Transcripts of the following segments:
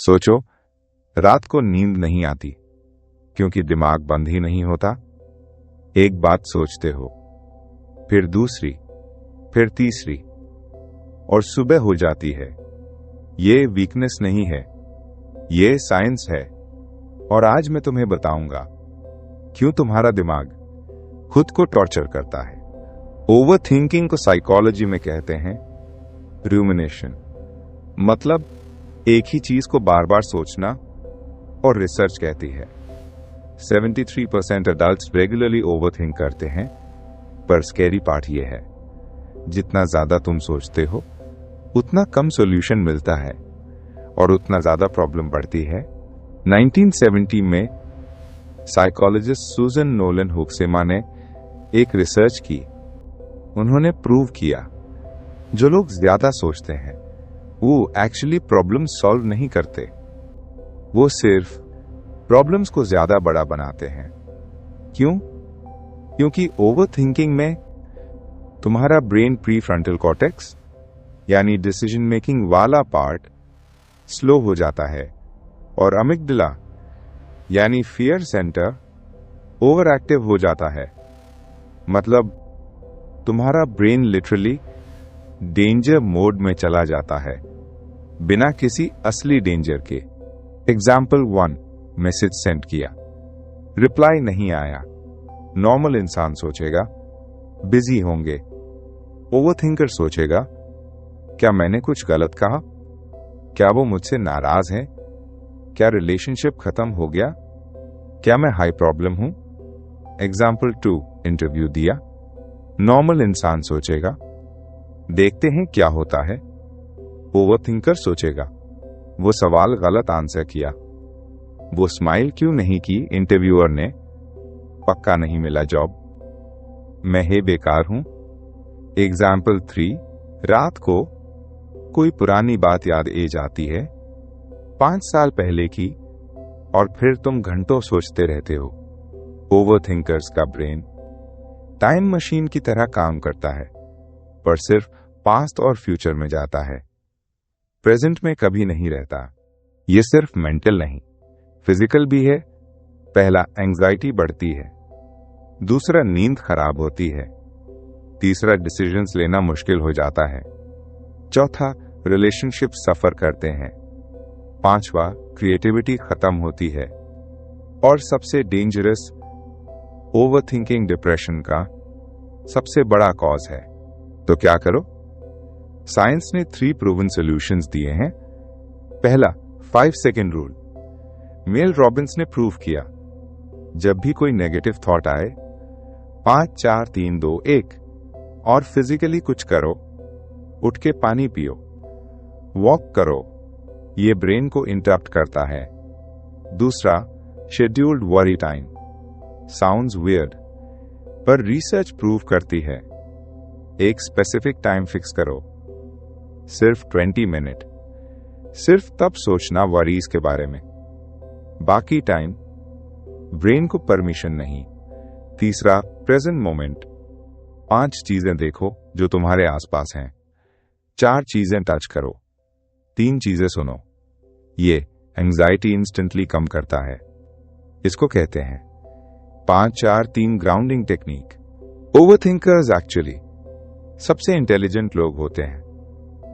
सोचो, रात को नींद नहीं आती क्योंकि दिमाग बंद ही नहीं होता। एक बात सोचते हो, फिर दूसरी, फिर तीसरी, और सुबह हो जाती है। ये वीकनेस नहीं है, ये साइंस है। और आज मैं तुम्हें बताऊंगा क्यों तुम्हारा दिमाग खुद को टॉर्चर करता है। ओवर थिंकिंग को साइकोलॉजी में कहते हैं रूमिनेशन, मतलब एक ही चीज को बार बार सोचना, और रिसर्च कहती है 73% अडल्ट्स रेगुलरली ओवरथिंक करते हैं। पर स्कैरी पार्ट यह है, जितना ज्यादा तुम सोचते हो उतना कम सॉल्यूशन मिलता है और उतना ज्यादा प्रॉब्लम बढ़ती है। 1970 में साइकोलॉजिस्ट सुजन नोलन हुक्सेमा ने एक रिसर्च की। उन्होंने प्रूव किया जो लोग ज्यादा सोचते हैं वो एक्चुअली प्रॉब्लम सॉल्व नहीं करते, वो सिर्फ प्रॉब्लम्स को ज्यादा बड़ा बनाते हैं। क्यों? क्योंकि ओवर थिंकिंग में तुम्हारा ब्रेन प्री फ्रंटल कॉर्टेक्स यानी डिसीजन मेकिंग वाला पार्ट स्लो हो जाता है और अमिगडाला यानी फियर सेंटर ओवर एक्टिव हो जाता है। मतलब तुम्हारा ब्रेन लिटरली डेंजर मोड में चला जाता है बिना किसी असली डेंजर के। एग्जाम्पल 1, मैसेज सेंड किया, रिप्लाई नहीं आया। नॉर्मल इंसान सोचेगा बिजी होंगे। ओवरथिंकर सोचेगा क्या मैंने कुछ गलत कहा, क्या वो मुझसे नाराज है, क्या रिलेशनशिप खत्म हो गया, क्या मैं हाई प्रॉब्लम हूं। एग्जाम्पल 2, इंटरव्यू दिया। नॉर्मल इंसान सोचेगा देखते हैं क्या होता है। ओवरथिंकर सोचेगा वो सवाल गलत आंसर किया, वो स्माइल क्यों नहीं की इंटरव्यूअर ने, पक्का नहीं मिला जॉब, मैं ही बेकार हूं। एग्जाम्पल 3, रात को कोई पुरानी बात याद आ जाती है 5 साल पहले की, और फिर तुम घंटों सोचते रहते हो। ओवरथिंकर्स का ब्रेन टाइम मशीन की तरह काम करता है, पर सिर्फ पास्ट और फ्यूचर में जाता है, प्रेजेंट में कभी नहीं रहता। ये सिर्फ मेंटल नहीं, फिजिकल भी है। पहला, एंजाइटी बढ़ती है। दूसरा, नींद खराब होती है। तीसरा, डिसीजंस लेना मुश्किल हो जाता है। चौथा, रिलेशनशिप सफर करते हैं। पांचवा, क्रिएटिविटी खत्म होती है। और सबसे डेंजरस, ओवरथिंकिंग डिप्रेशन का सबसे बड़ा कॉज है। तो क्या करो? साइंस ने 3 प्रूवन सॉल्यूशंस दिए हैं। पहला, 5 सेकेंड रूल। मेल रॉबिन्स ने प्रूव किया जब भी कोई नेगेटिव थॉट आए 5 4 3 2 1 और फिजिकली कुछ करो। उठ के पानी पियो, वॉक करो, ये ब्रेन को इंटरप्ट करता है। दूसरा, scheduled worry time. Sounds weird, पर रिसर्च प्रूव करती है एक स्पेसिफिक टाइम फिक्स करो, सिर्फ 20 मिनट। सिर्फ तब सोचना वरीज के बारे में, बाकी टाइम ब्रेन को परमिशन नहीं। तीसरा, प्रेजेंट मोमेंट। 5 चीजें देखो जो तुम्हारे आसपास हैं। 4 चीजें टच करो। 3 चीजें सुनो। ये एंजाइटी इंस्टेंटली कम करता है। इसको कहते हैं 5-4-3 ग्राउंडिंग टेक्निक। ओवरथिंकर्स एक्चुअली सबसे इंटेलिजेंट लोग होते हैं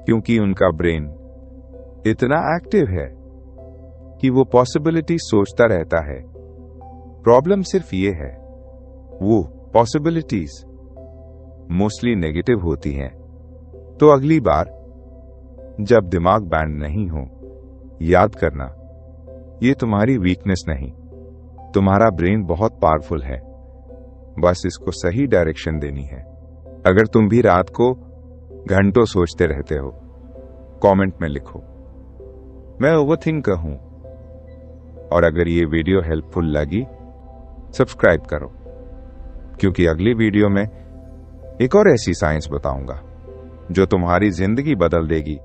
क्योंकि उनका ब्रेन इतना एक्टिव है कि वो पॉसिबिलिटी सोचता रहता है। प्रॉब्लम सिर्फ ये है, वो पॉसिबिलिटीज मोस्टली नेगेटिव होती हैं। तो अगली बार जब दिमाग बैंड नहीं हो, याद करना ये तुम्हारी वीकनेस नहीं, तुम्हारा ब्रेन बहुत पावरफुल है, बस इसको सही डायरेक्शन देनी है। अगर तुम भी रात को घंटों सोचते रहते हो, कमेंट में लिखो मैं ओवरथिंकर हूं। और अगर ये वीडियो हेल्पफुल लगी, सब्सक्राइब करो, क्योंकि अगली वीडियो में एक और ऐसी साइंस बताऊंगा जो तुम्हारी जिंदगी बदल देगी।